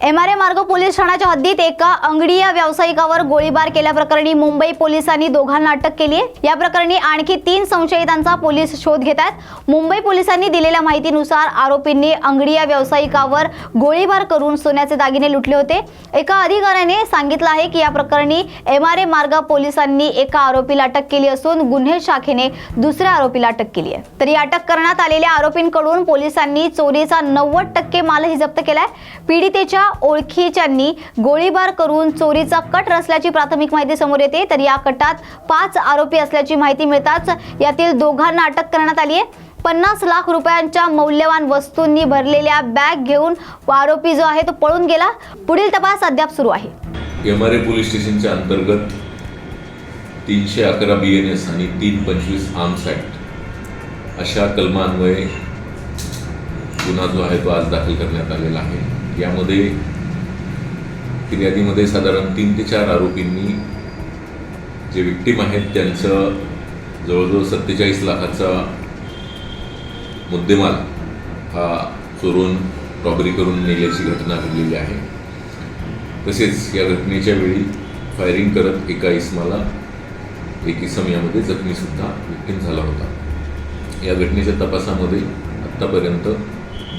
MRA मार्ग police ठाण्याच्या हद्दीत एका अंगडीय व्यावसायिकावर गोळीबार केल्याप्रकरणी मुंबई पोलिसांनी दोघांना अटक केली आहे। या प्रकरणी आणखी 3 संशयितांचा पोलीस शोध घेत आहेत। मुंबई पोलिसांनी दिलेल्या माहितीनुसार आरोपींनी अंगडीय व्यावसायिकावर गोळीबार करून सोन्याचे दागिने लुटले होते। एका अधिकाऱ्याने सांगितलं आहे की या प्रकरणी एमआरए मार्ग पोलिसांनी एका आरोपीला अटक केली असून गुन्हे शाखेने दुसऱ्या आरोपीला अटक केली आहे। तर या अटक करण्यात आलेल्या आरोपींकडून पोलिसांनी चोरीचा 90% मालही जप्त केलाय। पीडितेच्या ओळखीच्यांनी गोळीबार करून चोरीचा कट रचल्याची प्राथमिक माहिती समोर येते। तर या कटात 5 आरोपी असल्याची माहिती मिळताच यातील दोघांना अटक करण्यात आली आहे। 50 लाख रुपयांच्या मौल्यवान वस्तूंनी भरलेल्या बॅग घेऊन आरोपी जो आहे तो पळून गेला। पुढील तपास अद्याप सुरू आहे। एमआरए पोलीस स्टेशनच्या अंतर्गत 311 BNS आणि 325 आर्म्स ॲक्ट अशा कलमान्वये गुन्हा जो आहे तो आज दाखल करण्यात आलेला आहे। यामध्ये फिर्यादीमध्ये साधारण 3 ते 4 आरोपींनी जे विक्टीम आहेत त्यांचं जवळजवळ 47 लाखाचा मुद्देमाल हा चोरून रॉबरी करून नेल्याची घटना घडलेली आहे। तसेच या घटनेच्या वेळी फायरिंग करत एका इसमाला एक इसम यामध्ये जखमीसुद्धा विक्टीम झाला होता। या घटनेच्या तपासामध्ये आत्तापर्यंत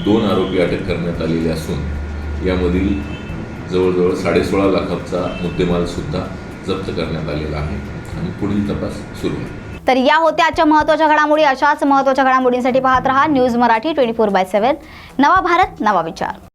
2 आरोपी अटक करण्यात आलेले असून यामधील जवळजवळ 16.5 लाखाचा मुद्देमाल सुद्धा जप्त करण्यात आलेला आहे आणि पुढील तपास सुरू आहे। तर या होत्या आजच्या महत्त्वाच्या घडामोडी। अशाच महत्त्वाच्या घडामोडींसाठी पाहत रहा न्यूज मराठी 24/7। नवा भारत नवा विचार।